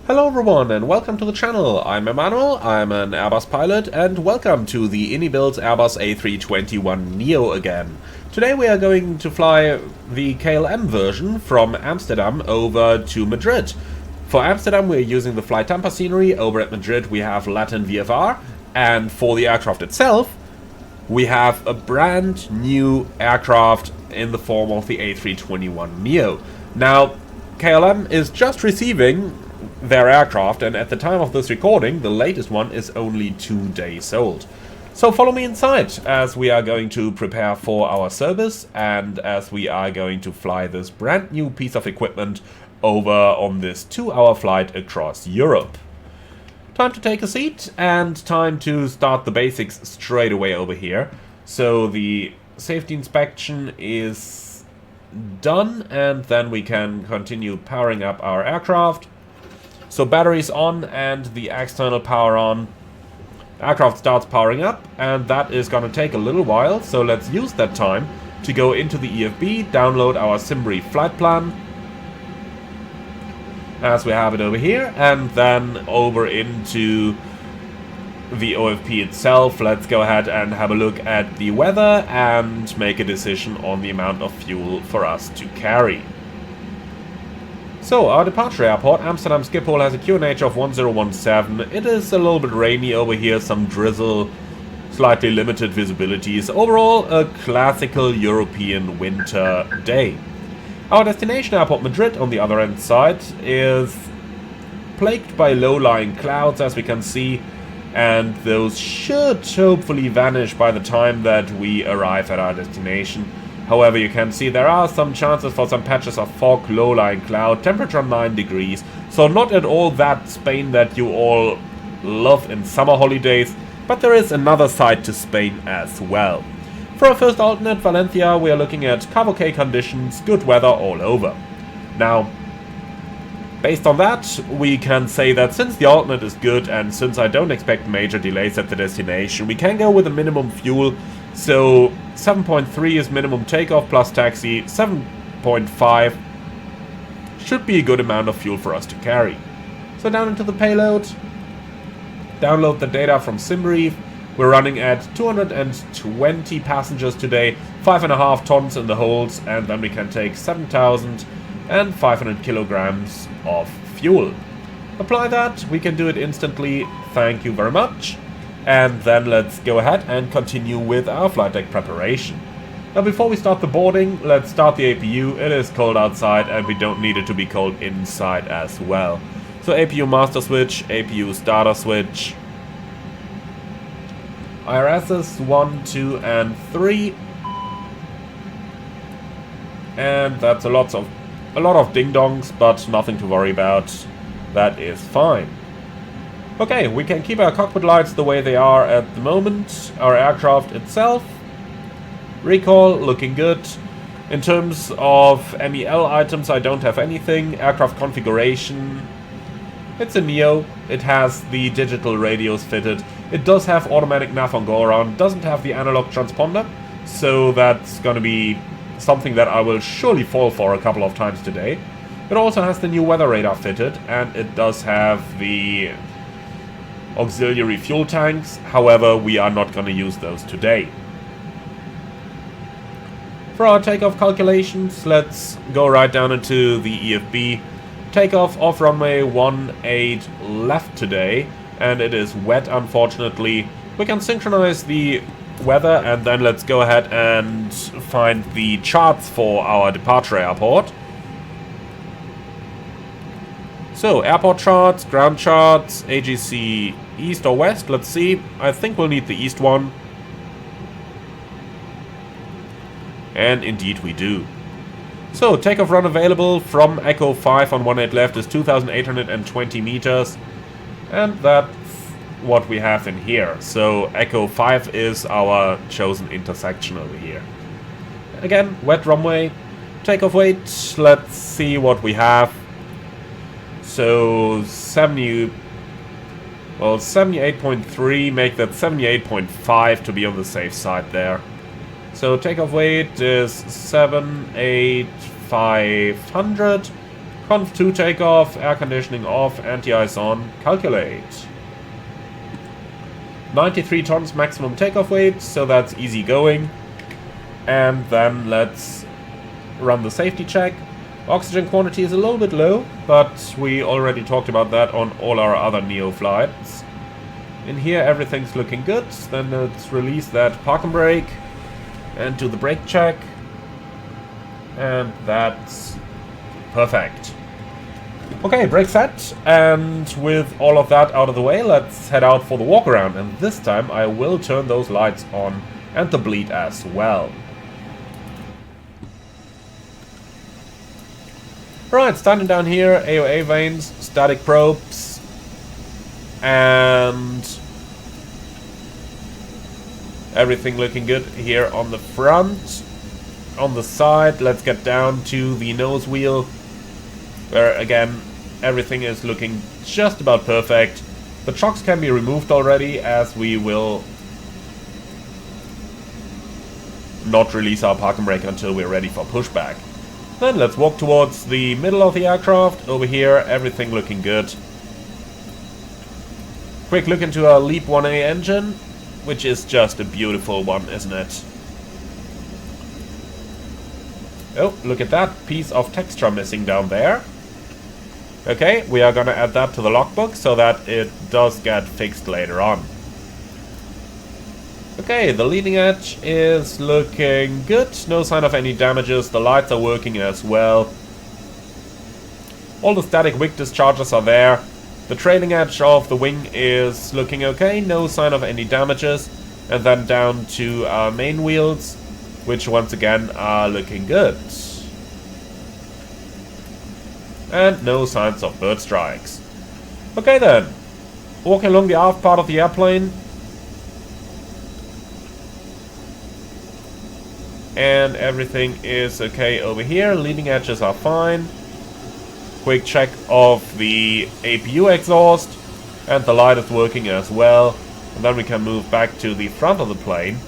Hello everyone and welcome to the channel. I'm Emmanuel, I'm an Airbus pilot, and welcome to the indie-built Airbus A321neo again. Today we are going to fly the KLM version from Amsterdam over to Madrid. For Amsterdam we're using the Flight Tampa scenery, over at Madrid we have Latin VFR, and for the aircraft itself we have a brand new aircraft in the form of the A321neo. Now, KLM is just receiving their aircraft, and at the time of this recording, the latest one is only 2 days old. So follow me inside, as we are going to prepare for our service, and as we are going to fly this brand new piece of equipment over on this 2-hour flight across Europe. Time to take a seat, and time to start the basics straight away over here. So the safety inspection is done, and then we can continue powering up our aircraft. So batteries on and the external power on. Aircraft starts powering up, and that is going to take a little while, so let's use that time to go into the EFB, download our SimBrief flight plan, as we have it over here, and then over into the OFP itself. Let's go ahead and have a look at the weather and make a decision on the amount of fuel for us to carry. So, our departure airport, Amsterdam Schiphol, has a QNH of 1017. It is a little bit rainy over here, some drizzle, slightly limited visibilities. Overall, a classical European winter day. Our destination airport, Madrid, on the other end side, is plagued by low-lying clouds, as we can see, and those should hopefully vanish by the time that we arrive at our destination. However, you can see there are some chances for some patches of fog, low-lying cloud, temperature 9 degrees. So not at all that Spain that you all love in summer holidays, but there is another side to Spain as well. For our first alternate, Valencia, we are looking at cargo K conditions, good weather all over. Now, based on that, we can say that since the alternate is good and since I don't expect major delays at the destination, we can go with a minimum fuel. So 7.3 is minimum takeoff plus taxi, 7.5 should be a good amount of fuel for us to carry. So down into the payload, download the data from SimBrief. We're running at 220 passengers today, 5.5 tons in the holds, and then we can take 7,500 kilograms of fuel. Apply that, we can do it instantly, thank you very much. And then let's go ahead and continue with our flight deck preparation. Now before we start the boarding, let's start the APU. It is cold outside and we don't need it to be cold inside as well. So APU master switch, APU starter switch. IRSs 1, 2 and 3. And that's a lot of ding-dongs, but nothing to worry about. That is fine. Okay, we can keep our cockpit lights the way they are at the moment. Our aircraft itself, recall, looking good. In terms of MEL items, I don't have anything. Aircraft configuration, it's a Neo. It has the digital radios fitted. It does have automatic nav on go-around, doesn't have the analog transponder, so that's going to be something that I will surely fall for a couple of times today. It also has the new weather radar fitted, and it does have the auxiliary fuel tanks. However, we are not going to use those today. For our takeoff calculations, let's go right down into the EFB. Takeoff off runway 18 left today, and it is wet unfortunately. We can synchronize the weather, and then let's go ahead and find the charts for our departure airport. So, airport charts, ground charts, AGC east or west, let's see. I think we'll need the east one. And indeed we do. So, takeoff run available from Echo 5 on 18 left is 2,820 meters. And that's what we have in here. So, Echo 5 is our chosen intersection over here. Again, wet runway. Takeoff weight, let's see what we have. So 78.3, make that 78.5 to be on the safe side there. So takeoff weight is 7,800. Conf 2 takeoff, air conditioning off, anti-ice on, calculate. 93 tons maximum takeoff weight, so that's easy going. And then let's run the safety check. Oxygen quantity is a little bit low, but we already talked about that on all our other Neo flights. In here everything's looking good. Then let's release that park and brake and do the brake check. And that's perfect. Okay, brake set. And with all of that out of the way, let's head out for the walk around. And this time I will turn those lights on and the bleed as well. Right, starting down here, AOA vanes, static probes, and everything looking good here on the front. On the side, let's get down to the nose wheel, where again, everything is looking just about perfect. The chocks can be removed already, as we will not release our park and brake until we're ready for pushback. Then let's walk towards the middle of the aircraft. Over here, everything looking good. Quick look into our LEAP 1A engine, which is just a beautiful one, isn't it? Oh, look at that piece of texture missing down there. Okay, we are gonna add that to the logbook so that it does get fixed later on. Okay, the leading edge is looking good. No sign of any damages. The lights are working as well. All the static wick discharges are there. The trailing edge of the wing is looking okay. No sign of any damages. And then down to our main wheels, which once again are looking good. And no signs of bird strikes. Okay then. Walking along the aft part of the airplane. And everything is okay over here. Leading edges are fine. Quick check of the APU exhaust. And the light is working as well. And then we can move back to the front of the plane.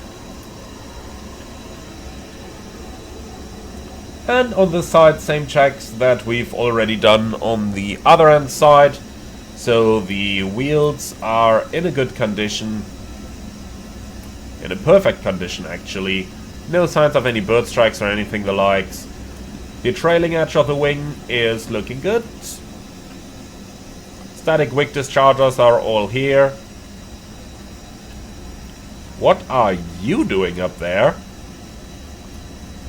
And on this side, same checks that we've already done on the other end side. So the wheels are in a good condition. In a perfect condition, actually. No signs of any bird strikes or anything the likes. The trailing edge of the wing is looking good. Static wick dischargers are all here. What are you doing up there?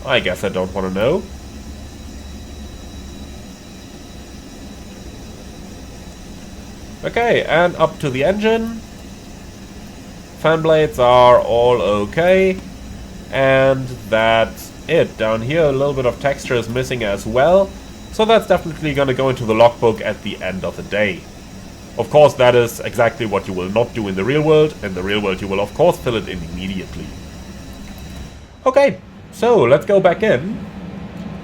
I guess I don't want to know. Okay, and up to the engine. Fan blades are all okay. And that's it. Down here a little bit of texture is missing as well. So that's definitely going to go into the logbook at the end of the day. Of course, that is exactly what you will not do in the real world. In the real world you will of course fill it in immediately. Okay, so let's go back in.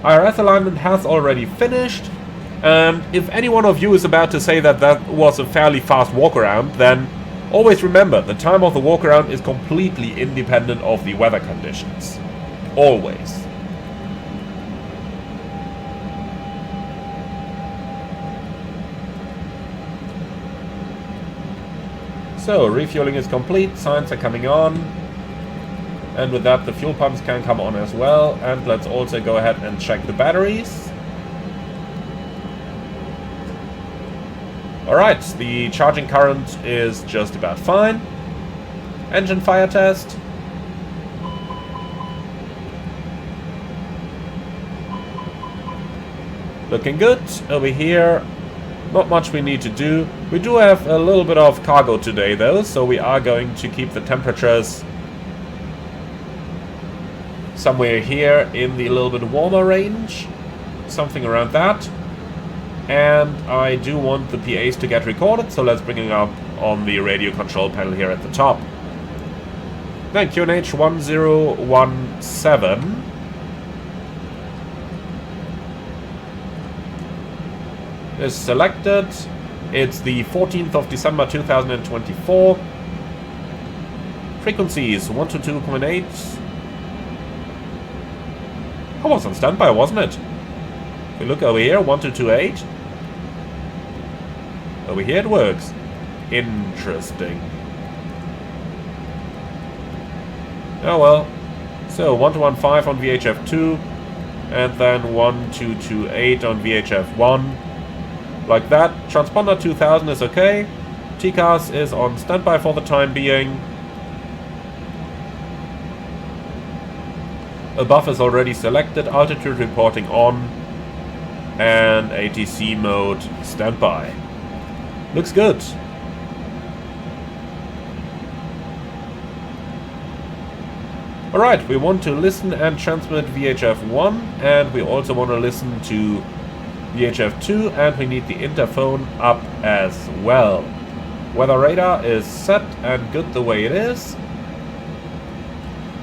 IRS alignment has already finished. And if any one of you is about to say that that was a fairly fast walk around, then always remember, the time of the walk around is completely independent of the weather conditions. Always. So, refueling is complete, signs are coming on. And with that, the fuel pumps can come on as well. And let's also go ahead and check the batteries. Alright, the charging current is just about fine. Engine fire test. Looking good. Over here, not much we need to do. We do have a little bit of cargo today though, so we are going to keep the temperatures somewhere here in the little bit warmer range. Something around that. And I do want the PAs to get recorded, so let's bring it up on the radio control panel here at the top. Then QNH 1017 is selected. It's the 14th of December 2024. Frequencies 122.8. I was on standby, wasn't it? If we look over here, 1228. Over here it works. Interesting. Oh well. So 1215 on VHF 2, and then 1228 on VHF 1. Like that. Transponder 2000 is okay. TCAS is on standby for the time being. Above is already selected, altitude reporting on, and ATC mode standby. Looks good. Alright, we want to listen and transmit VHF 1, and we also want to listen to VHF 2, and we need the interphone up as well. Weather radar is set and good the way it is.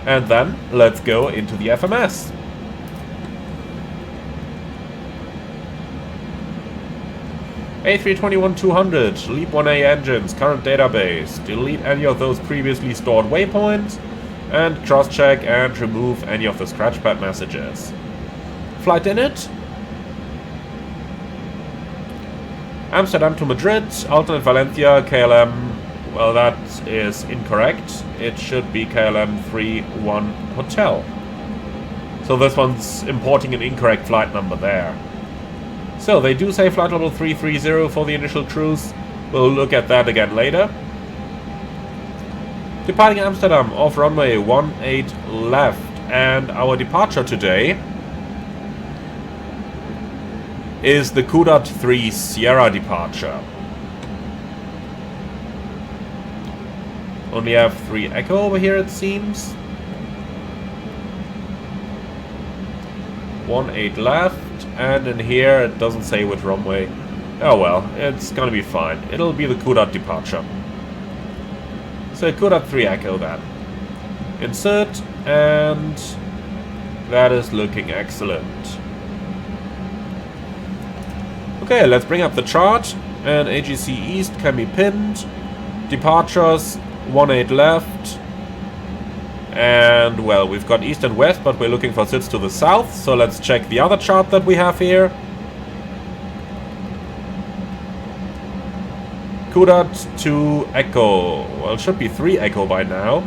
And then, let's go into the FMS. A321-200, Leap 1A engines, current database. Delete any of those previously stored waypoints. And cross-check and remove any of the scratchpad messages. Flight in it. Amsterdam to Madrid, alternate Valencia, KLM. Well, that is incorrect. It should be KLM 31 Hotel. So this one's importing an incorrect flight number there. So they do say flight level 330 for the initial cruise. We'll look at that again later. Departing Amsterdam off runway 18 left. And our departure today is the Kudat 3 Sierra departure. Only have 3 Echo over here, it seems. 18 left, and in here it doesn't say which runway. Oh well, it's gonna be fine. It'll be the Kudat departure. So Kudat 3 Echo then. Insert, and that is looking excellent. Okay, let's bring up the chart, and AGC East can be pinned. Departures 18 left, and well, we've got east and west, but we're looking for SIDS to the south, so let's check the other chart that we have here. Kudat 2 Echo. Well, it should be 3 Echo by now.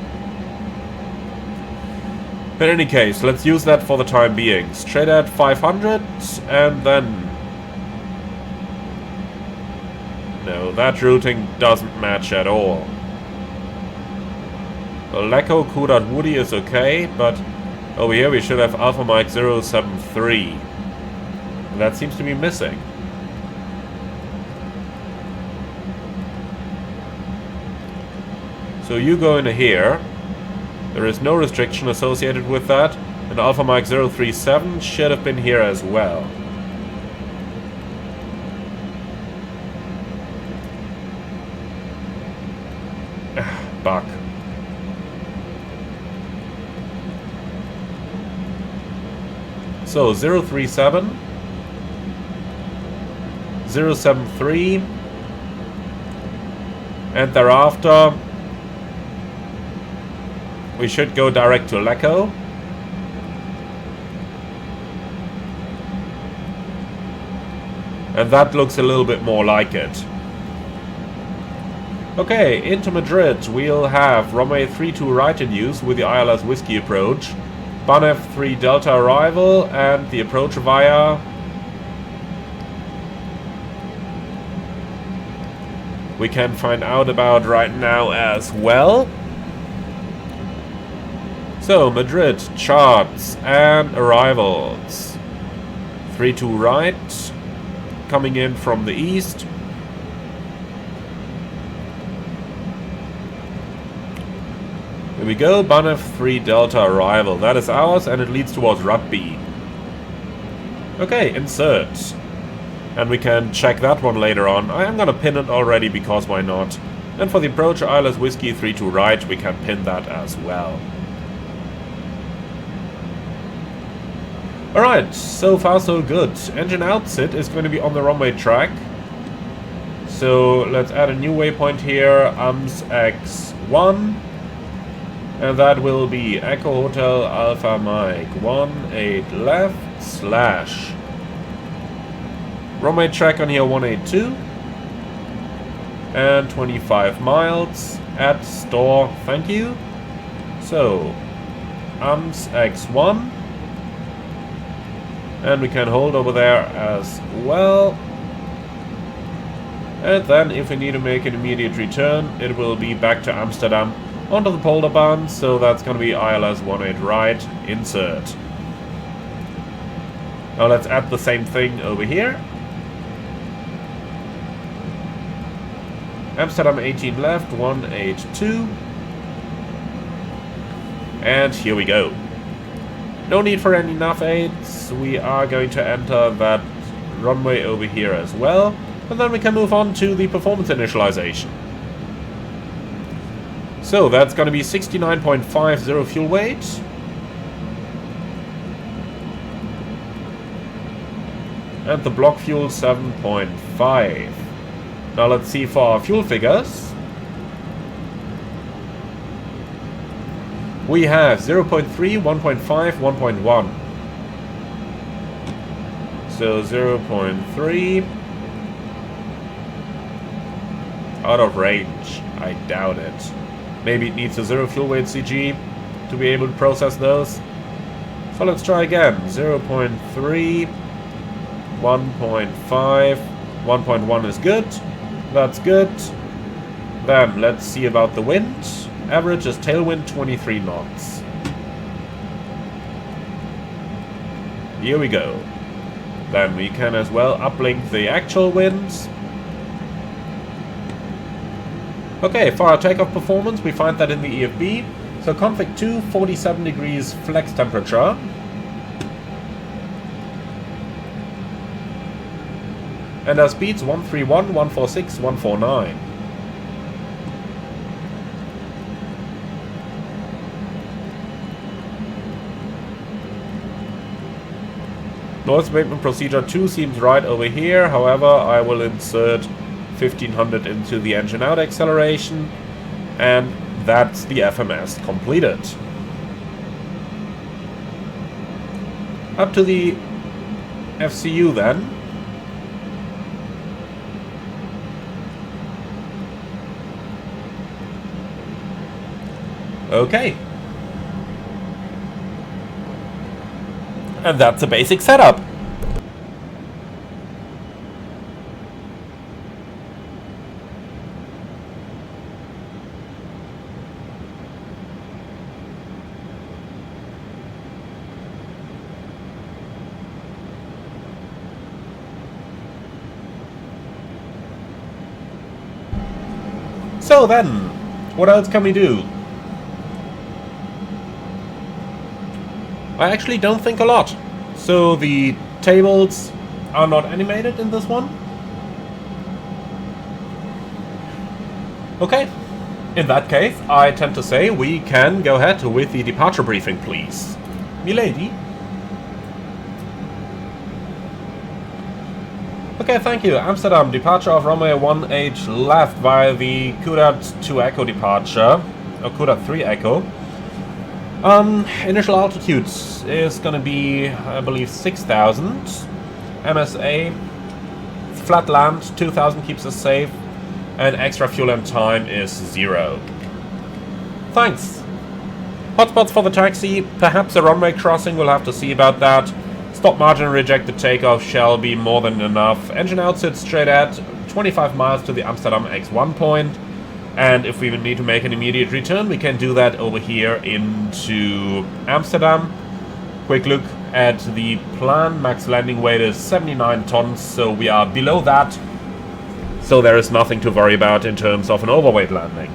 In any case, let's use that for the time being. Straight at 500, and then... No, that routing doesn't match at all. Leco Kudat Woody is okay, but over here we should have Alpha Mike 073. That seems to be missing. So you go into here. There is no restriction associated with that. And Alpha Mike 037 should have been here as well. Buck. So 037, 073, and thereafter we should go direct to Leco. And that looks a little bit more like it. Okay, into Madrid we'll have runway 32 right in use with the ILS Whiskey approach. Banev 3 Delta arrival, and the approach via we can find out about right now as well. So Madrid charts and arrivals. 32 right, coming in from the east. Here we go, Banev 3 Delta arrival. That is ours, and it leads towards Rugby. Okay, insert. And we can check that one later on. I am gonna pin it already, because why not? And for the approach, ILS Whiskey 32 right, we can pin that as well. Alright, so far so good. Engine outset is going to be on the runway track. So let's add a new waypoint here, AMS X1. And that will be Echo Hotel Alpha Mike 18 left / Runway track on here 182. And 25 miles. Add store, thank you. So, AMS X1. And we can hold over there as well. And then if we need to make an immediate return, it will be back to Amsterdam onto the Polderbahn. So that's going to be ILS 18 right, insert. Now let's add the same thing over here. Amsterdam 18 left, 182. And here we go. No need for any nav aids. We are going to enter that runway over here as well. And then we can move on to the performance initialization. So that's going to be 69.50 fuel weight. And the block fuel 7.5. Now let's see for our fuel figures. We have 0.3, 1.5, 1.1. So 0.3. Out of range. I doubt it. Maybe it needs a 0 fuel weight CG to be able to process those. So let's try again. 0.3, 1.5, 1.1 is good. That's good. Then let's see about the wind. Average is tailwind 23 knots. Here we go. Then we can as well uplink the actual winds. Okay, for our takeoff performance, we find that in the EFB. So config 2, 47 degrees flex temperature. And our speeds 131, 146, 149. Noise abatement procedure 2 seems right over here. However, I will insert 1500 into the engine out acceleration. And that's the FMS completed. Up to the FCU then. Okay. And that's a basic setup. So then, what else can we do? I actually don't think a lot. So the tables are not animated in this one. Okay. In that case, I tend to say we can go ahead with the departure briefing, please. Milady. Okay, thank you. Amsterdam, departure of runway 18 left via the Kudat 2 Echo departure. Or Kudat 3 Echo. Initial altitude is gonna be, I believe, 6,000. MSA, flat land, 2,000 keeps us safe, and extra fuel and time is 0. Thanks. Hotspots for the taxi, perhaps a runway crossing, we'll have to see about that. Stop margin rejected takeoff shall be more than enough. Engine out sits straight at 25 miles to the Amsterdam X1 point. And if we need to make an immediate return, we can do that over here into Amsterdam. Quick look at the plan. Max landing weight is 79 tons, so we are below that. So there is nothing to worry about in terms of an overweight landing.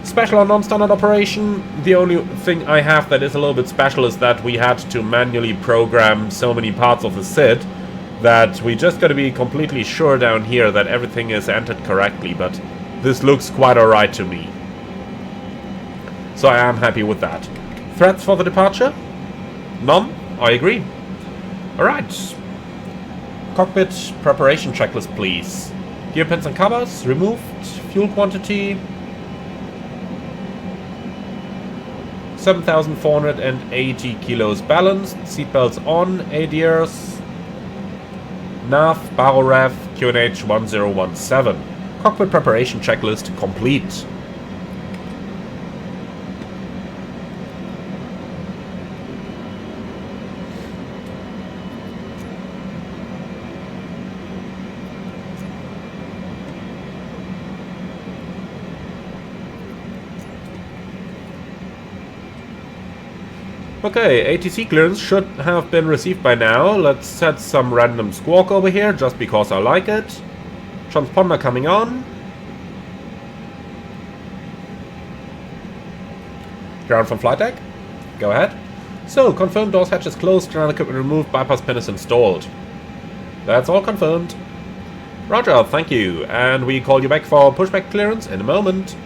Special or non-standard operation. The only thing I have that is a little bit special is that we had to manually program so many parts of the SID that we just got to be completely sure down here that everything is entered correctly, but this looks quite alright to me. So I am happy with that. Threats for the departure? None? I agree. Alright. Cockpit preparation checklist, please. Gear pins and covers removed. Fuel quantity 7,480 kilos balanced. Seatbelts on. ADRs Nav, barrel rev, QNH 1017. Cockpit preparation checklist complete. Okay, ATC clearance should have been received by now. Let's set some random squawk over here, just because I like it. Transponder coming on. Ground from flight deck. Go ahead. So, confirmed doors hatches closed, ground equipment removed, bypass pin is installed. That's all confirmed. Roger, thank you. And we call you back for pushback clearance in a moment.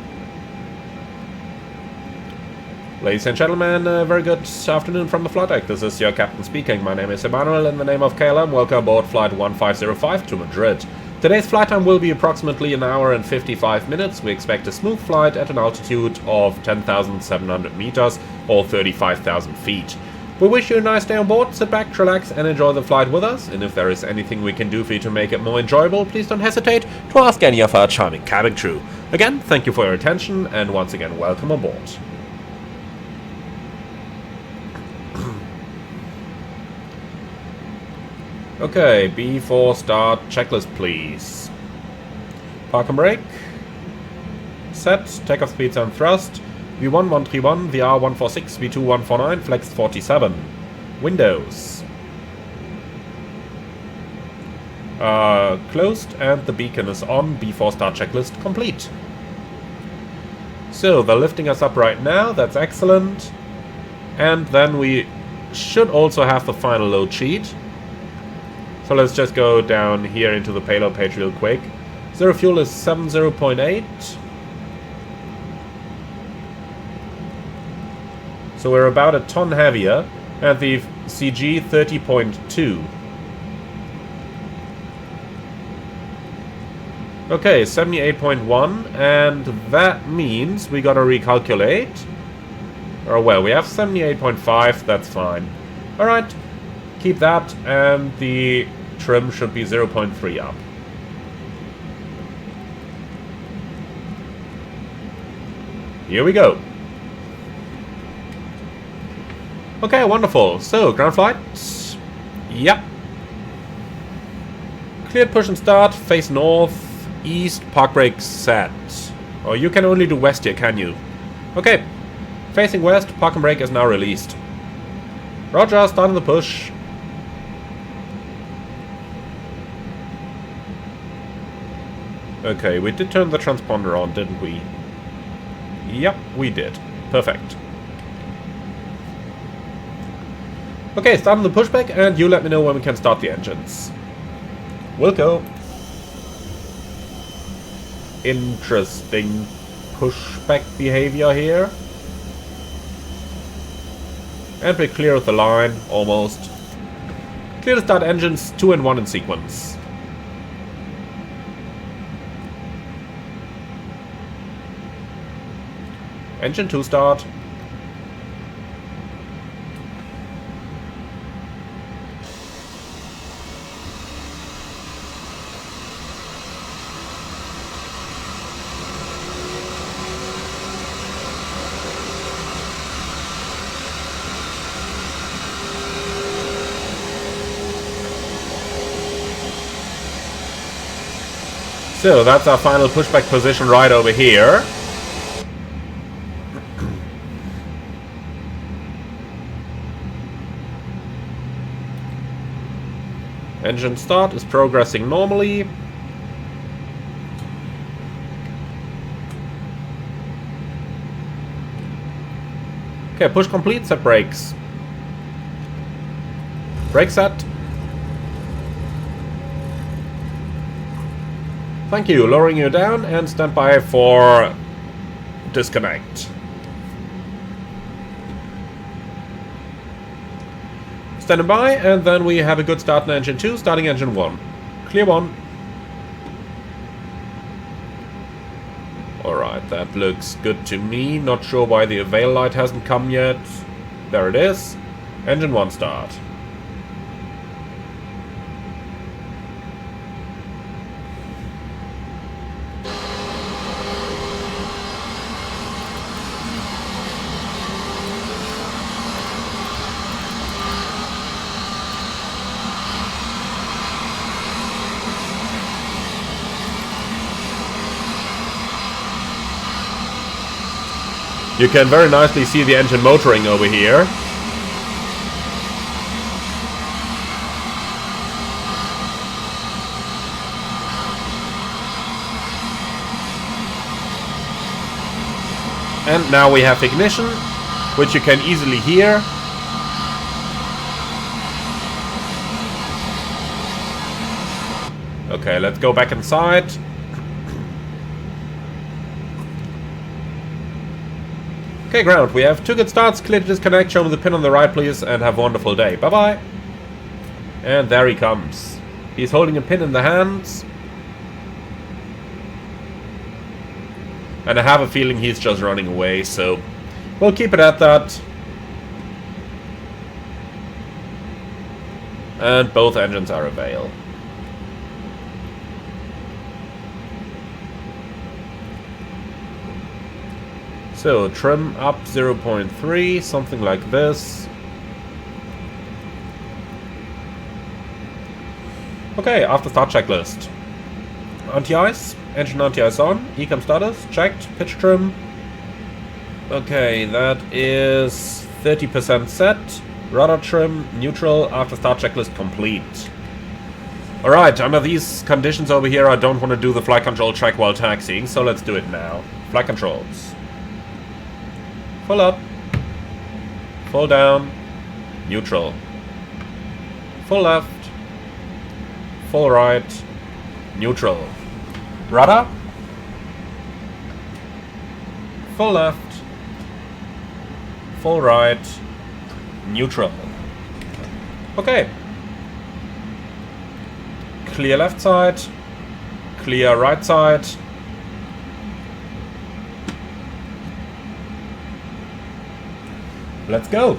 Ladies and gentlemen, a very good afternoon from the flight deck. This is your captain speaking. My name is Emmanuel. In the name of KLM, welcome aboard flight 1505 to Madrid. Today's flight time will be approximately an hour and 55 minutes. We expect a smooth flight at an altitude of 10,700 meters or 35,000 feet. We wish you a nice day on board. Sit back, relax and enjoy the flight with us. And if there is anything we can do for you to make it more enjoyable, please don't hesitate to ask any of our charming cabin crew. Again, thank you for your attention and once again, welcome on board. Okay, B4 start checklist please. Park and brake. Set, takeoff speeds and thrust. V1 131, VR 146, V2 149, flex 47. Windows. Closed and the beacon is on. B4 start checklist complete. So they're lifting us up right now, that's excellent. And then we should also have the final load sheet. So let's just go down here into the payload page real quick. Zero fuel is 70.8. So we're about a ton heavier. And the CG 30.2. Okay, 78.1. And that means we gotta recalculate. Or well, we have 78.5, that's fine. Alright. Keep that, and the trim should be 0.3 up. Here we go. Okay, wonderful. So, ground flight. Yep. Cleared push and start. Face north, east, park brake set. Oh, you can only do west here, can you? Okay. Facing west, park and brake is now released. Roger, starting the push. Okay, we did turn the transponder on, didn't we? Yep, we did. Perfect. Okay, starting the pushback, and you let me know when we can start the engines. We'll go. Interesting pushback behavior here. And we're clear of the line, almost. Clear to start engines 2 and 1 in sequence. Engine 2 start. So that's our final pushback position right over here. Engine start is progressing normally. Okay, push complete, set brakes. Brake set. Thank you, lowering you down and stand by for disconnect. Standing by, and then we have a good start in engine 2, starting engine 1. Clear 1. Alright, that looks good to me. Not sure why the avail light hasn't come yet. There it is. Engine 1 start. You can very nicely see the engine motoring over here. And now we have ignition, which you can easily hear. Okay, let's go back inside. Okay, ground. We have 2 good starts. Clear to disconnect. Show me the pin on the right, please, and have a wonderful day. Bye-bye. And there he comes. He's holding a pin in the hands. And I have a feeling he's just running away, so we'll keep it at that. And both engines are avail. So, trim up 0.3, something like this. Okay, after start checklist. Anti-ice, engine anti-ice on, ECAM status, checked, pitch trim. Okay, that is 30% set. Rudder trim, neutral, after start checklist complete. Alright, under these conditions over here, I don't want to do the flight control check while taxiing, so let's do it now. Flight controls. Full up. Full down. Neutral. Full left. Full right. Neutral. Rudder. Full left. Full right. Neutral. Okay. Clear left side. Clear right side. Let's go.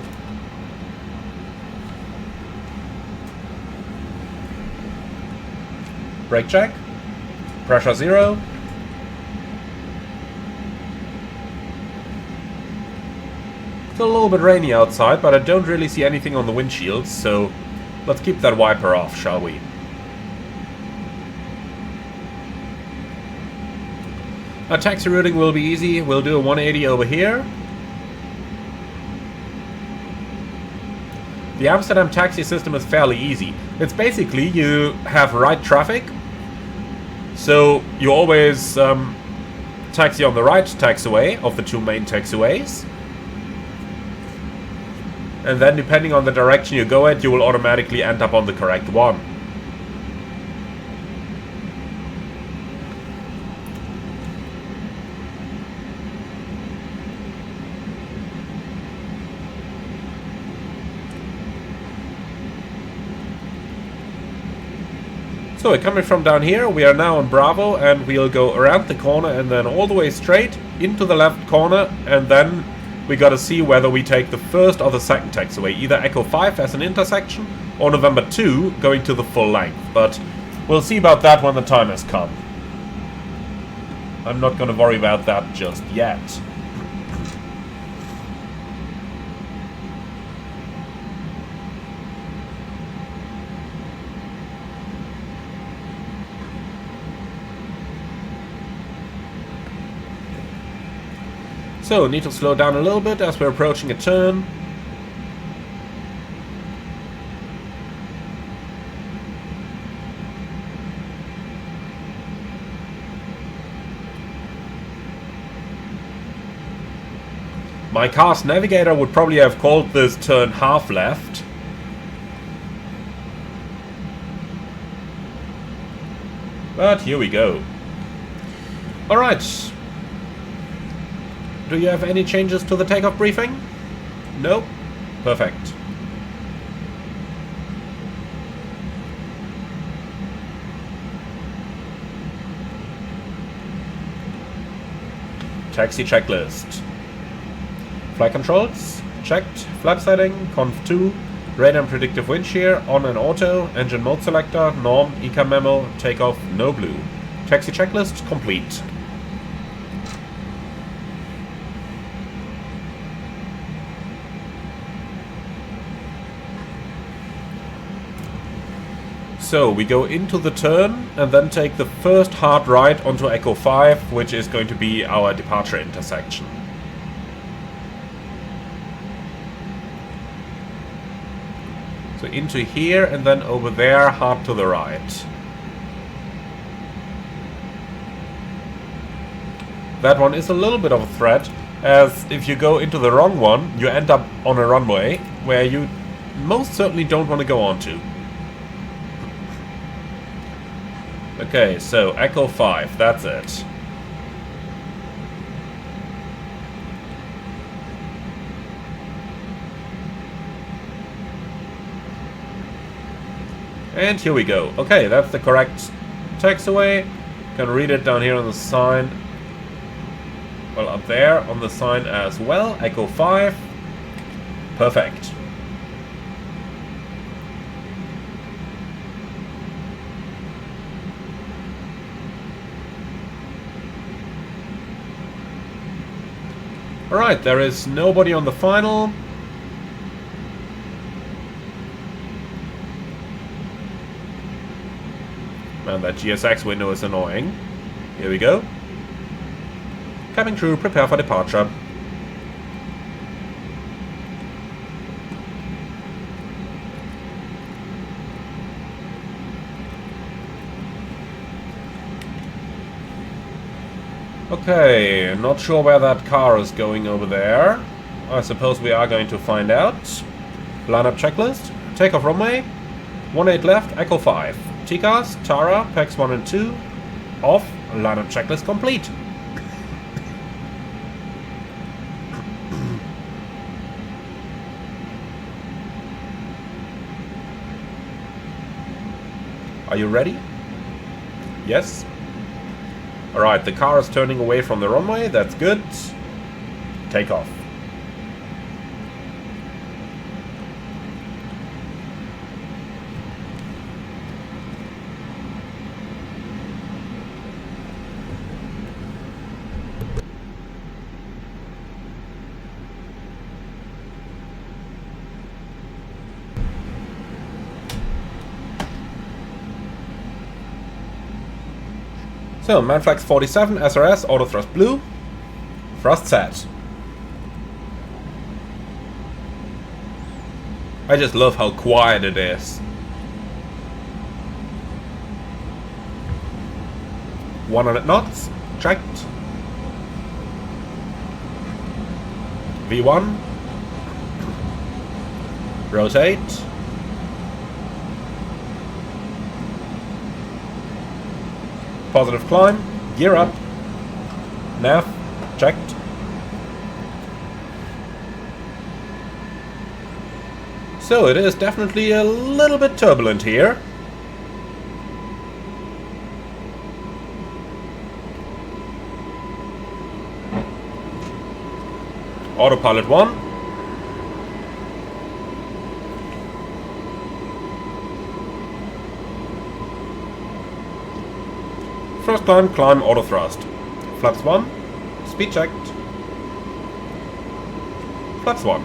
Brake check. Pressure 0. It's a little bit rainy outside, but I don't really see anything on the windshields, so let's keep that wiper off, shall we? Our taxi routing will be easy. We'll do a 180 over here. The Amsterdam taxi system is fairly easy. It's basically you have right traffic, so you always taxi on the right taxiway of the 2 main taxiways. And then depending on the direction you go at, you will automatically end up on the correct one. So we're coming from down here, we are now on Bravo, and we'll go around the corner and then all the way straight into the left corner, and then we gotta see whether we take the first or the second taxiway, either Echo 5 as an intersection or November 2 going to the full length, but we'll see about that when the time has come. I'm not gonna worry about that just yet. So, need to slow down a little bit as we're approaching a turn. My car's navigator would probably have called this turn half left. But here we go. Alright. Do you have any changes to the takeoff briefing? Nope. Perfect. Taxi checklist. Flight controls, checked. Flap setting, conf 2. Radar and predictive wind shear, on and auto. Engine mode selector, norm, ECAM memo, takeoff, no blue. Taxi checklist, complete. So we go into the turn and then take the first hard right onto Echo 5, which is going to be our departure intersection. So into here and then over there, hard to the right. That one is a little bit of a threat, as if you go into the wrong one, you end up on a runway where you most certainly don't want to go onto. Okay, so Echo 5, that's it. And here we go. Okay, that's the correct taxiway. Can read it down here on the sign. Well, up there on the sign as well. Echo 5. Perfect. Alright, there is nobody on the final. Man, that GSX window is annoying. Here we go. Cabin crew, prepare for departure. Okay, not sure where that car is going over there. I suppose we are going to find out. Lineup checklist. Takeoff runway. 18 left, Echo 5. TCAS, Tara, PAX 1 and 2. Off. Lineup checklist complete. Are you ready? Yes. Alright, the car is turning away from the runway. That's good. Take off. So, Manflex 47, SRS, auto thrust blue, thrust set. I just love how quiet it is. 100 knots, checked. V1. Rotate. Positive climb, gear up, nav, checked. So it is definitely a little bit turbulent here. Autopilot 1. First climb auto thrust. Flaps 1. Speed checked. Flaps 1.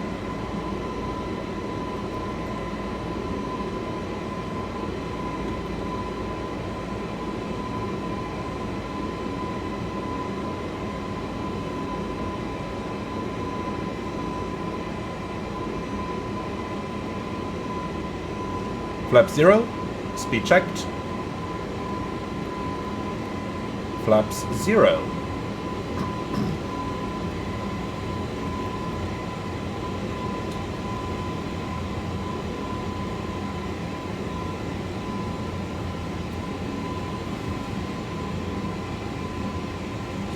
Flap 0. Speed checked. Flaps 0.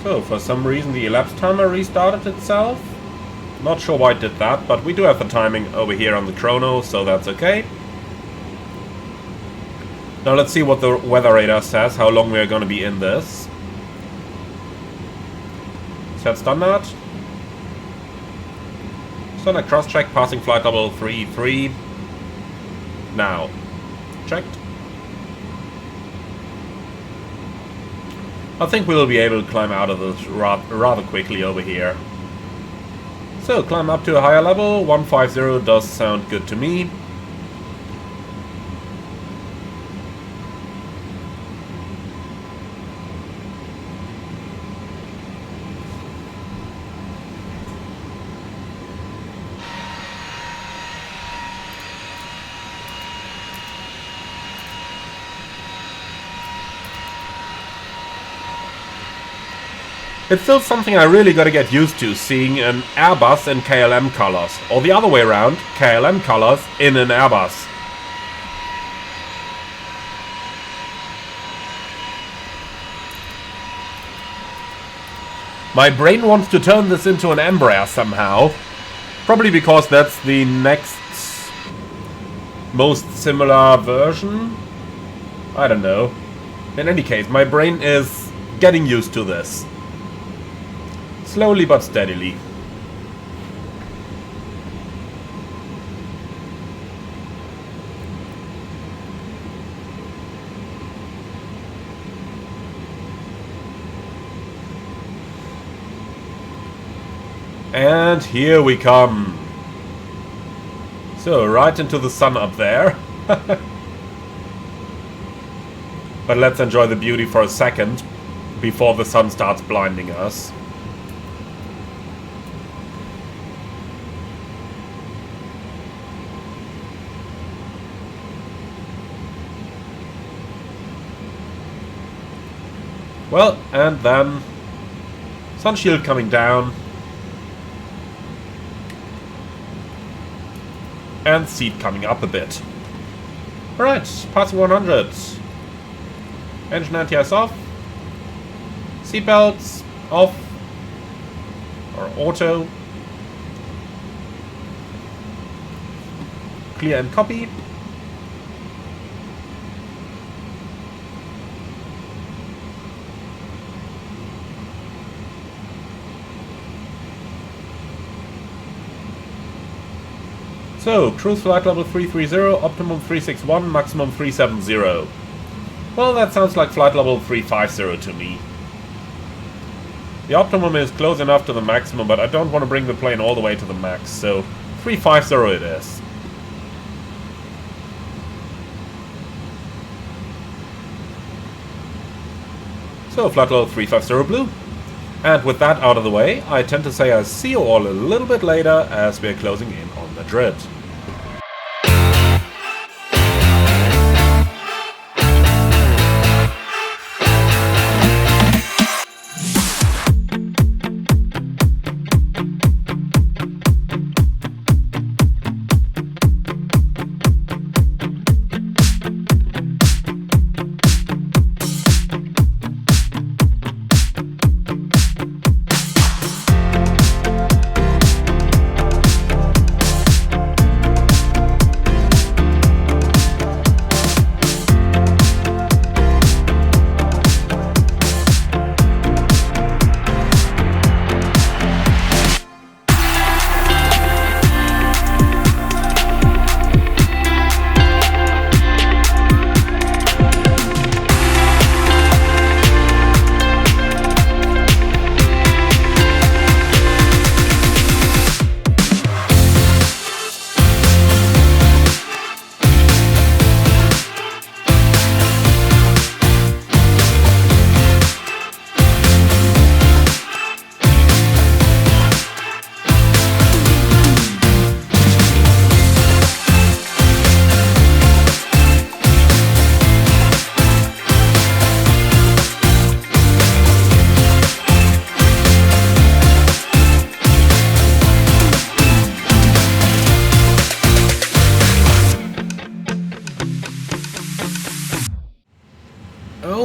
So, for some reason the elapsed timer restarted itself. Not sure why it did that, but we do have the timing over here on the chrono, so that's okay. Now let's see what the weather radar says, how long we are going to be in this. Set standard. Standard cross check, passing flight level 33. Now. Checked. I think we will be able to climb out of this rather quickly over here. So, climb up to a higher level. 150 does sound good to me. It's still something I really gotta get used to, seeing an Airbus in KLM colors. Or the other way around, KLM colors in an Airbus. My brain wants to turn this into an Embraer somehow. Probably because that's the next most similar version. I don't know. In any case, my brain is getting used to this. Slowly but steadily. And here we come. So, right into the sun up there. But let's enjoy the beauty for a second before the sun starts blinding us. Well, and then sun shield coming down. And seat coming up a bit. Alright, passing 100. Engine anti-ice off. Seatbelts off. Or auto. Clear and copy. So, cruise flight level 330, optimum 361, maximum 370. Well, that sounds like flight level 350 to me. The optimum is close enough to the maximum, but I don't want to bring the plane all the way to the max, so 350 it is. So, flight level 350 blue. And with that out of the way, I tend to say I'll see you all a little bit later as we're closing in on Madrid.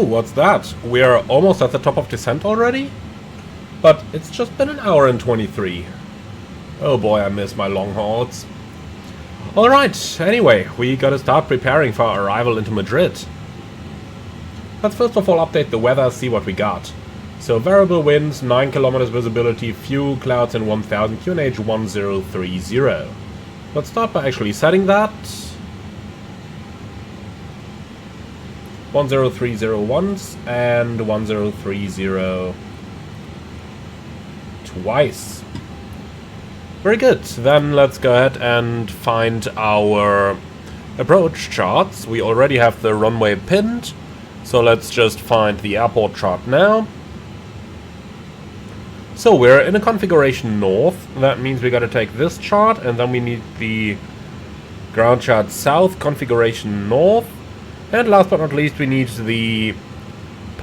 What's that? We are almost at the top of descent already? But it's just been an hour and 23. Oh boy, I miss my long hauls. Alright, anyway, we gotta start preparing for our arrival into Madrid. Let's first of all update the weather, see what we got. So variable winds, 9 kilometers visibility, few clouds and 1000, QNH 1030. Let's start by actually setting that. 1030 once and 1030 twice. Very good. Then let's go ahead and find our approach charts. We already have the runway pinned, so let's just find the airport chart now. So we're in a configuration north. That means we gotta take this chart, and then we need the ground chart south, configuration north. And last but not least, we need the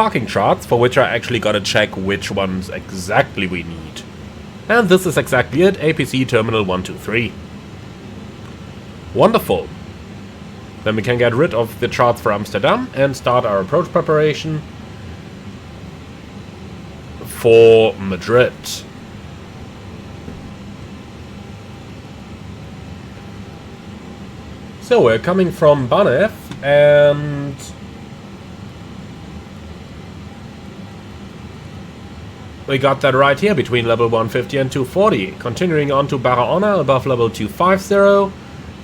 parking charts, for which I actually gotta check which ones exactly we need. And this is exactly it, APC Terminal 123. Wonderful. Then we can get rid of the charts for Amsterdam and start our approach preparation for Madrid. So we're coming from Banef and we got that right here between level 150 and 240. Continuing on to Barahona above level 250.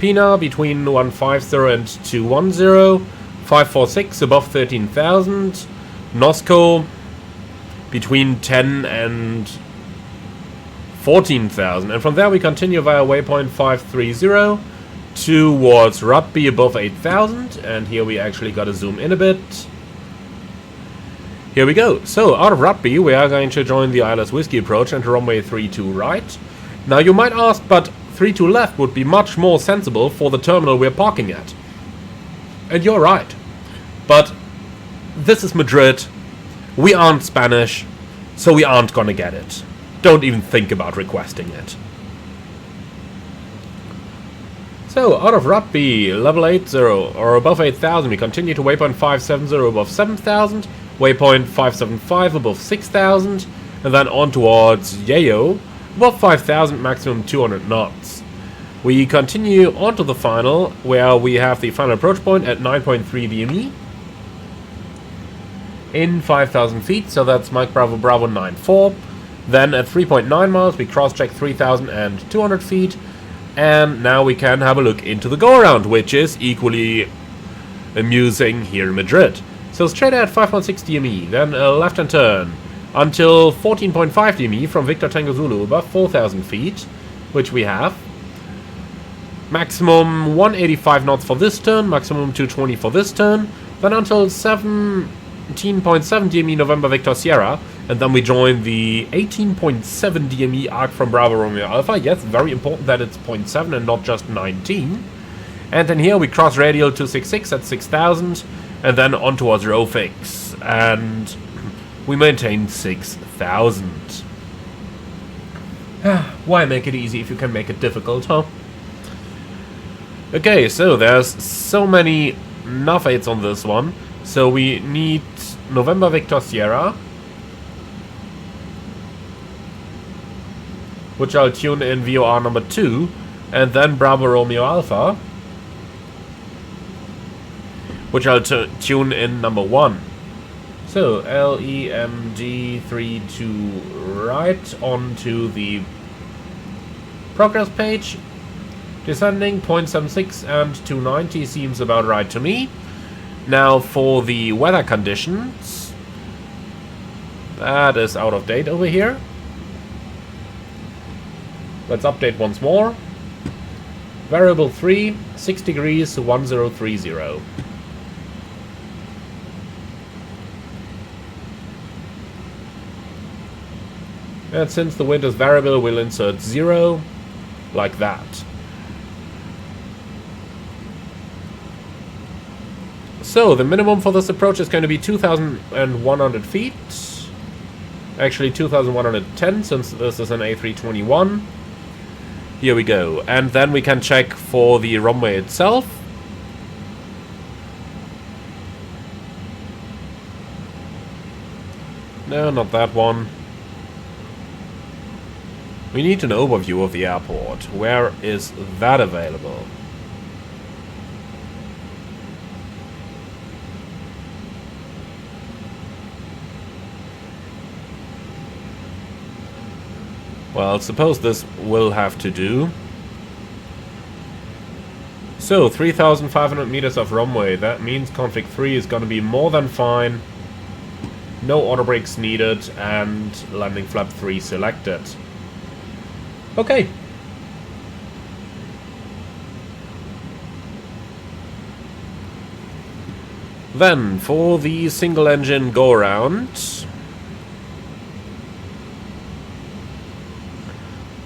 Pina between 150 and 210. 546 above 13,000. Nosco between 10 and 14,000. And from there we continue via waypoint 530 towards Rugby above 8,000. And here we actually got to zoom in a bit. Here we go. So out of Rugby we are going to join the ILS Whiskey approach and runway 32 right. Now you might ask, but 32 left would be much more sensible for the terminal we're parking at. And you're right. But this is Madrid. We aren't Spanish, so we aren't gonna get it. Don't even think about requesting it. So, out of Rugby, level 80, or above 8,000, we continue to waypoint 570 above 7,000, waypoint 575 above 6,000, and then on towards Yayo, above 5,000, maximum 200 knots. We continue on to the final, where we have the final approach point at 9.3 DME, in 5,000 feet, so that's Mike Bravo Bravo 94. Then at 3.9 miles, we cross-check 3,200 feet, and now we can have a look into the go-around, which is equally amusing here in Madrid. So straight at 5.6 DME, then a left-hand turn until 14.5 DME from Victor Tango Zulu above 4,000 feet, which we have. Maximum 185 knots for this turn, maximum 220 for this turn, then until 17.7 DME November Victor Sierra, and then we join the 18.7 DME arc from Bravo Romeo Alpha. Yes, very important that it's 0.7 and not just 19. And then here we cross radial 266 at 6,000, and then on towards Rofix, and we maintain 6,000. Why make it easy if you can make it difficult, huh? Okay, so there's so many nav 8s on this one. So we need November Victor Sierra, which I'll tune in VOR number 2, and then Bravo Romeo Alpha, which I'll tune in number 1. So LEMD32 right onto the progress page, descending 0.76 and 290 seems about right to me. Now for the weather conditions, that is out of date over here. Let's update once more. Variable 3, 6 degrees, 1030. And since the wind is variable, we'll insert 0, like that. So, the minimum for this approach is going to be 2,100 feet. Actually, 2,110, since this is an A321. Here we go. And then we can check for the runway itself. No, not that one. We need an overview of the airport. Where is that available? Well, suppose this will have to do. So, 3,500 meters of runway. That means config 3 is going to be more than fine. No auto brakes needed, and landing flap 3 selected. Okay. Then, for the single engine go-around,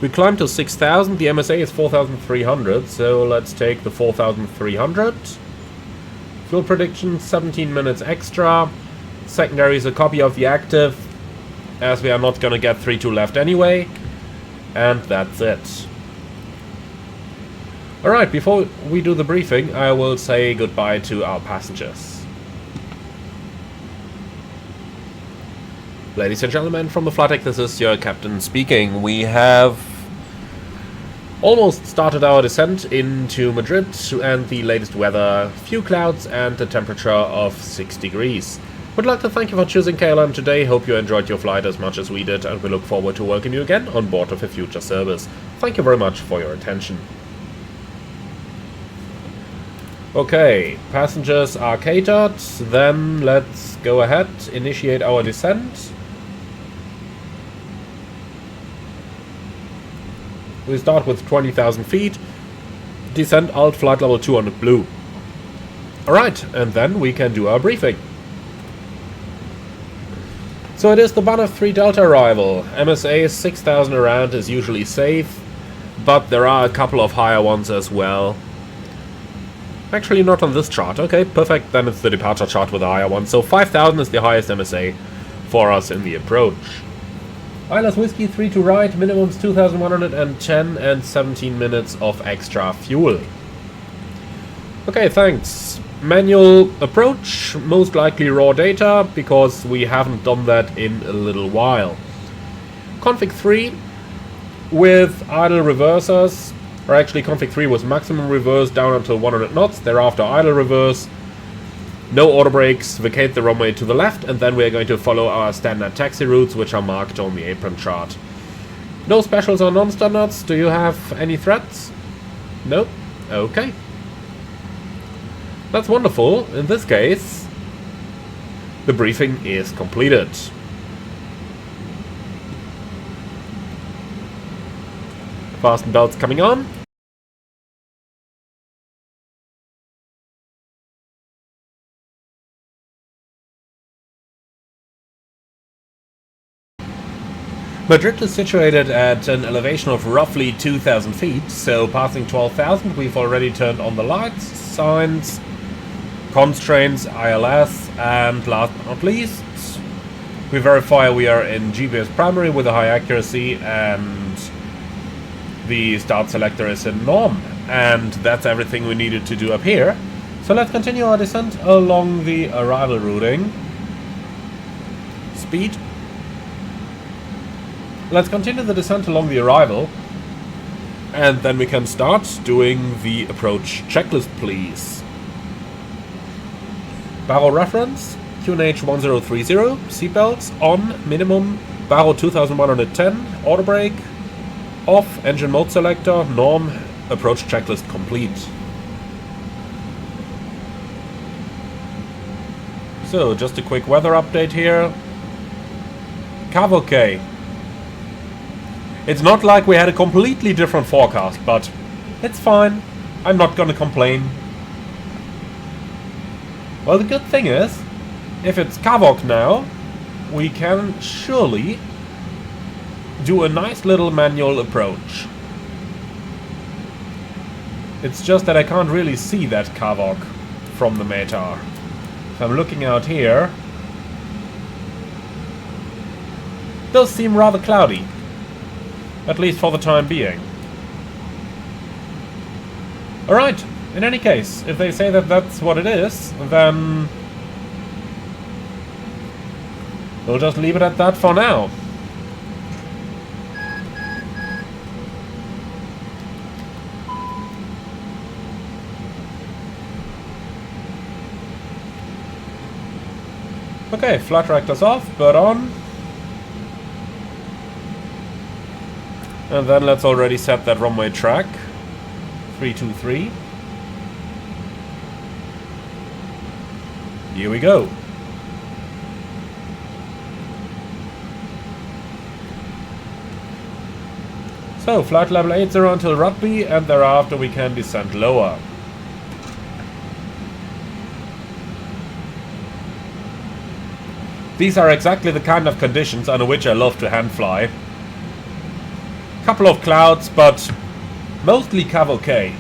we climb to 6,000, the MSA is 4,300, so let's take the 4,300. Fuel prediction, 17 minutes extra. Secondary is a copy of the active, as we are not gonna get 3-2 left anyway. And that's it. Alright, before we do the briefing, I will say goodbye to our passengers. Ladies and gentlemen, from the flight deck, this is your captain speaking. We have almost started our descent into Madrid, and the latest weather, few clouds and a temperature of 6 degrees. Would like to thank you for choosing KLM today. Hope you enjoyed your flight as much as we did, and we look forward to welcoming you again on board of a future service. Thank you very much for your attention. Okay, passengers are catered, then let's go ahead, initiate our descent. We start with 20,000 feet, descent alt flight level 200 blue. Alright, and then we can do our briefing. So it is the Banner 3 Delta arrival. MSA 6,000 around is usually safe, but there are a couple of higher ones as well. Actually, not on this chart. Okay, perfect. Then it's the departure chart with a higher one. So 5,000 is the highest MSA for us in the approach. Islas Whiskey 3 to right, minimums 2,110 and 17 minutes of extra fuel. Okay, thanks. Manual approach, most likely raw data, because we haven't done that in a little while. Config 3 with idle reversers. Or actually, config 3 was maximum reverse down until 100 knots, thereafter idle reverse, no auto brakes, vacate the runway to the left, and then we are going to follow our standard taxi routes, which are marked on the apron chart. No specials or non-standards. Do you have any threats? No? Okay. That's wonderful. In this case, the briefing is completed. Fasten belts coming on. Madrid is situated at an elevation of roughly 2,000 feet, so passing 12,000 we've already turned on the lights, signs, constraints, ILS, and last but not least, we verify we are in GPS primary with a high accuracy, and the start selector is in norm, and that's everything we needed to do up here. So let's continue our descent along the arrival routing. Speed. Let's continue the descent along the arrival, and then we can start doing the approach checklist, please. Barrow reference, QNH 1030, seatbelts on, minimum, Barrow 2110, auto brake, off, engine mode selector, norm, approach checklist complete. So, just a quick weather update here. Cavalcade. It's not like we had a completely different forecast, but it's fine. I'm not gonna complain. Well, the good thing is, if it's Kavok now, we can surely do a nice little manual approach. It's just that I can't really see that Kavok from the METAR. If I'm looking out here, it does seem rather cloudy. At least for the time being. Alright, in any case, if they say that that's what it is, then we'll just leave it at that for now. Okay, flight director's off, bird on. And then let's already set that runway track. 323. Here we go. So, flight level 80 until Rugby, and thereafter we can descend lower. These are exactly the kind of conditions under which I love to hand fly. Couple of clouds, but mostly cavalcade.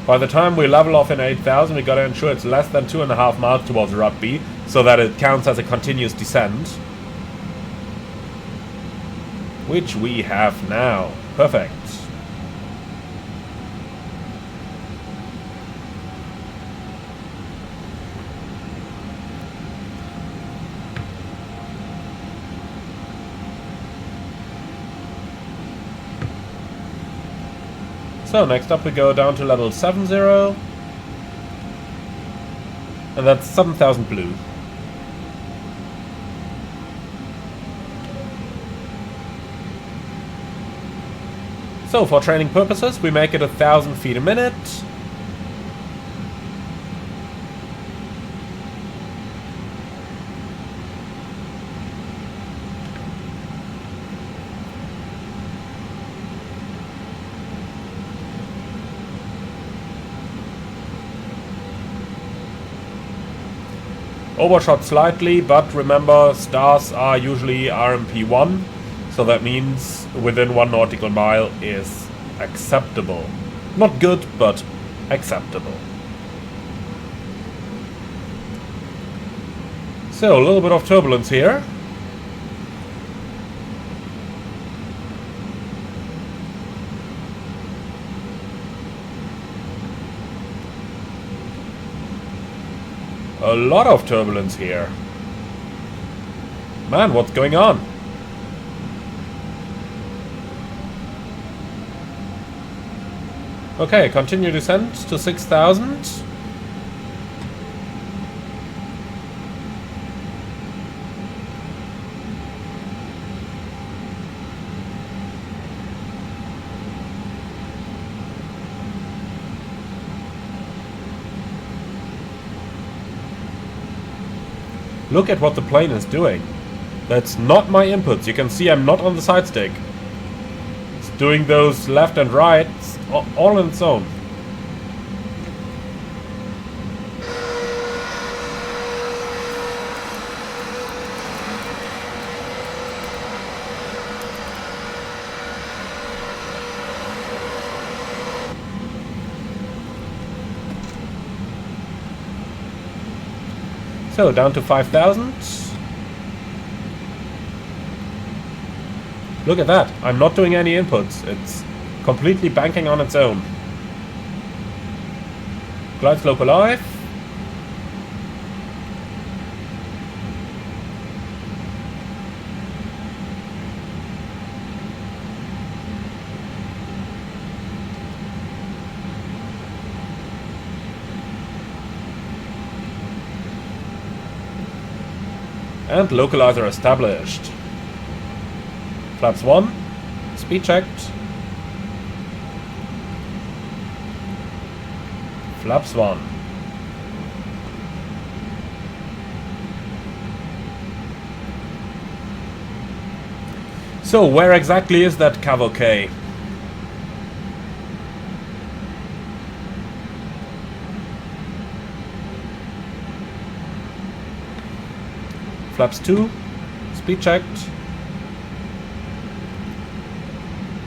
By the time we level off in 8,000, we gotta ensure it's less than 2.5 miles towards Rugby, so that it counts as a continuous descent. Which we have now. Perfect. So next up we go down to level 70. And that's 7,000 blue. So for training purposes we make it 1,000 feet a minute. Overshot slightly, but remember, stars are usually RMP1, so that means within 1 nautical mile is acceptable. Not good, but acceptable. So, a little bit of turbulence here. A lot of turbulence here. Man, what's going on? Okay, continue descent to 6,000. Look at what the plane is doing. That's not my inputs. You can see I'm not on the side stick. It's doing those left and rights all on its own. So, down to 5,000. Look at that. I'm not doing any inputs. It's completely banking on its own. Glide slope alive. And localizer established. Flaps 1. Speed checked. Flaps 1. So, where exactly is that cavalcade? Flaps 2, speed checked.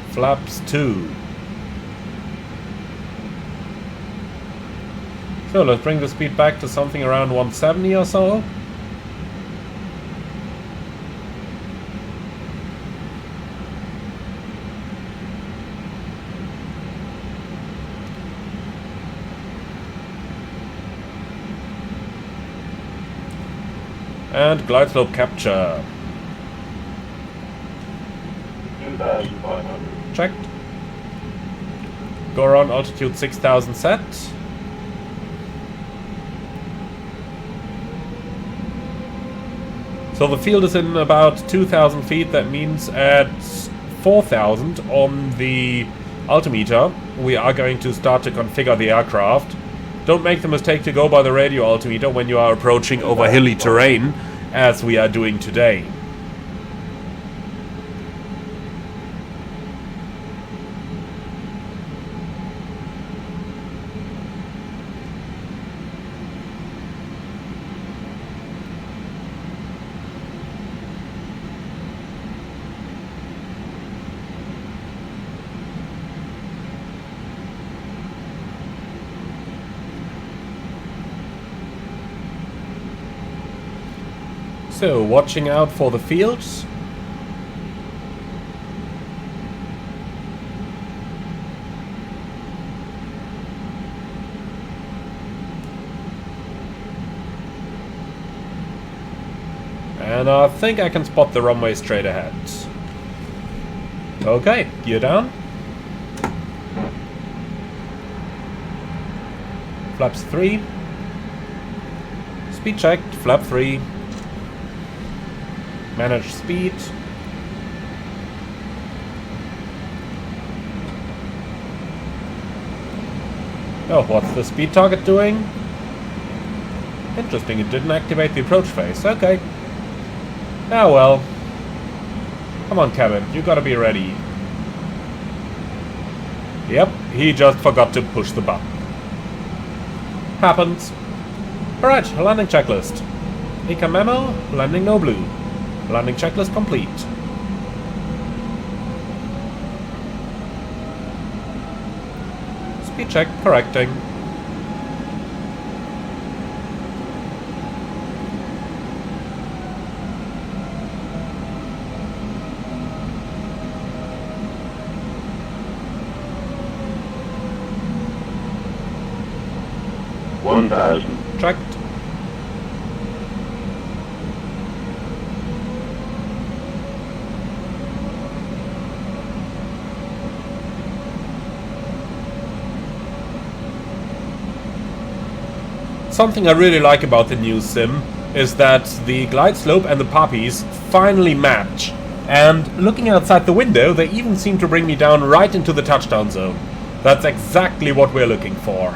Flaps 2. So let's bring the speed back to something around 170 or so. And glide slope capture. 2,500. Checked. Go around altitude 6,000 set. So the field is in about 2,000 feet. That means at 4,000 on the altimeter, we are going to start to configure the aircraft. Don't make the mistake to go by the radio altimeter when you are approaching over hilly terrain, as we are doing today. So, watching out for the fields. And I think I can spot the runway straight ahead. Okay, gear down. Flaps 3. Speed checked, flap 3. Manage speed. Oh, what's the speed target doing? Interesting, it didn't activate the approach phase. Okay. Oh well. Come on, cabin, you gotta be ready. Yep, he just forgot to push the button. Happens. Alright, landing checklist. Ecam memo, landing no blue. Landing checklist complete. Speed check correcting. Checked. Something I really like about the new sim is that the glide slope and the poppies finally match. And looking outside the window, they even seem to bring me down right into the touchdown zone. That's exactly what we're looking for.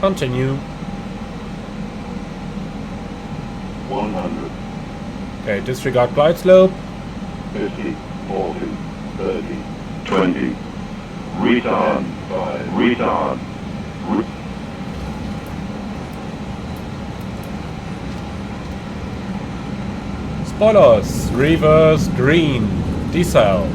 Continue. 100. Okay, disregard glide slope. 50, 40, 30, 20. Retard. 5. Retard. Spoilers. Reverse green. Decel.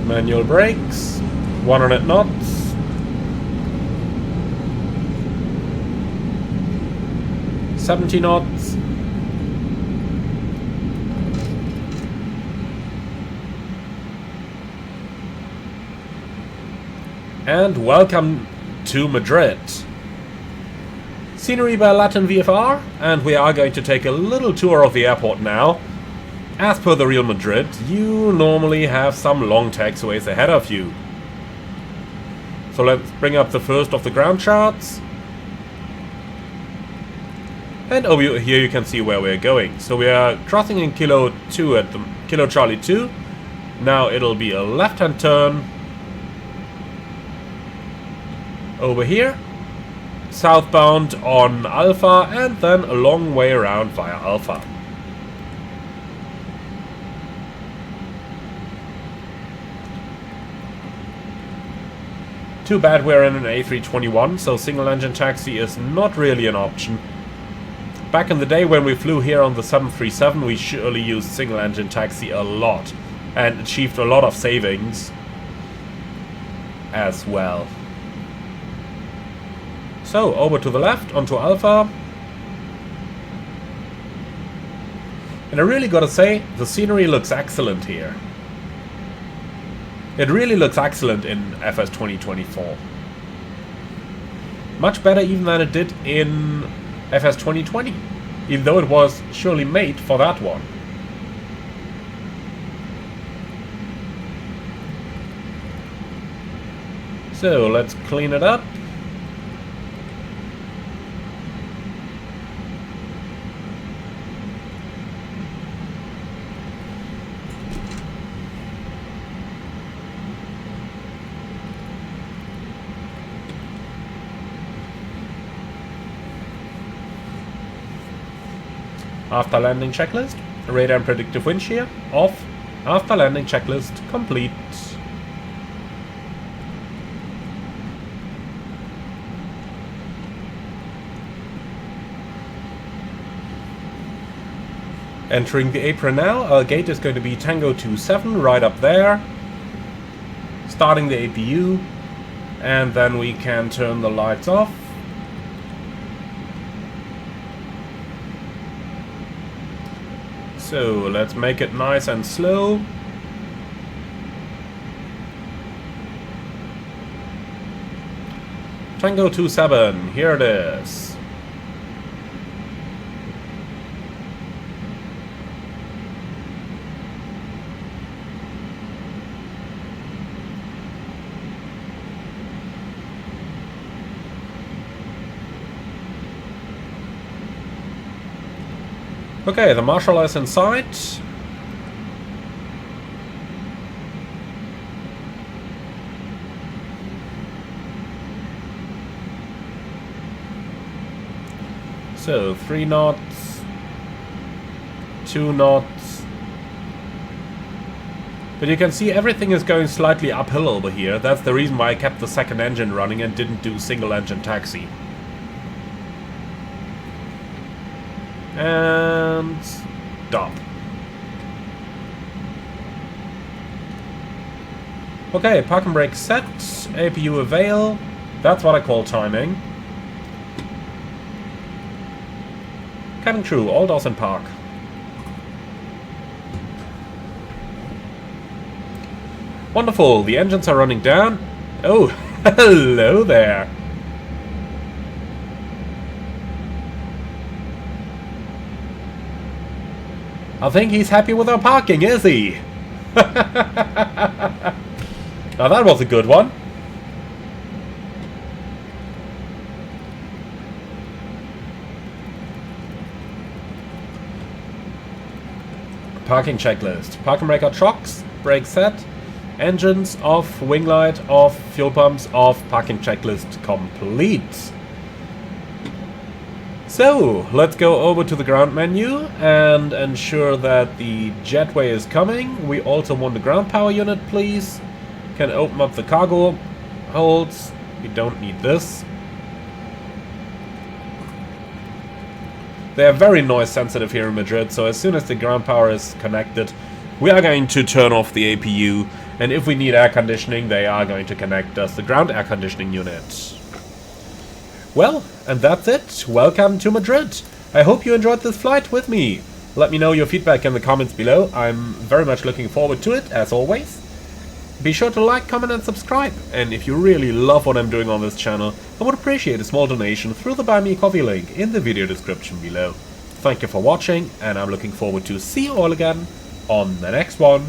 Manual brakes, 100 knots. $70 knots. And welcome to Madrid. Scenery by Latin VFR, and we are going to take a little tour of the airport now. As per the real Madrid, you normally have some long taxiways ahead of you. So let's bring up the first of the ground charts. And over here you can see where we're going. So we are crossing in Kilo 2 at the Kilo Charlie 2. Now it'll be a left-hand turn over here, southbound on Alpha, and then a long way around via Alpha. Too bad we're in an A321, so single engine taxi is not really an option. Back in the day when we flew here on the 737, we surely used single engine taxi a lot and achieved a lot of savings as well. So over to the left onto Alpha. And I really gotta say, the scenery looks excellent here. It really looks excellent in FS 2024. Much better even than it did in FS 2020, even though it was surely made for that one. So let's clean it up. After landing checklist. Radar and predictive wind shear. Off. After landing checklist complete. Entering the apron now. Our gate is going to be Tango 27 right up there. Starting the APU. And then we can turn the lights off. So let's make it nice and slow. Tango 27, here it is. Okay, the marshal is in sight. So, 3 knots, 2 knots. But you can see everything is going slightly uphill over here. That's the reason why I kept the second engine running and didn't do single engine taxi. And stop. Okay, park and brake set, APU avail. That's what I call timing. Cabin crew, all doors in park. Wonderful, the engines are running down. Oh, hello there. I think he's happy with our parking, is he? Now that was a good one. Parking checklist. Parking brake out shocks. Brake set. Engines off. Wing light off. Fuel pumps off. Parking checklist complete. So, let's go over to the ground menu and ensure that the jetway is coming. We also want the ground power unit, please. Can open up the cargo holds. We don't need this. They are very noise sensitive here in Madrid, so as soon as the ground power is connected, we are going to turn off the APU. And if we need air conditioning, they are going to connect us the ground air conditioning unit. Well, and that's it. Welcome to Madrid. I hope you enjoyed this flight with me. Let me know your feedback in the comments below. I'm very much looking forward to it, as always. Be sure to like, comment and subscribe. And if you really love what I'm doing on this channel, I would appreciate a small donation through the Buy Me a Coffee link in the video description below. Thank you for watching, and I'm looking forward to see you all again on the next one.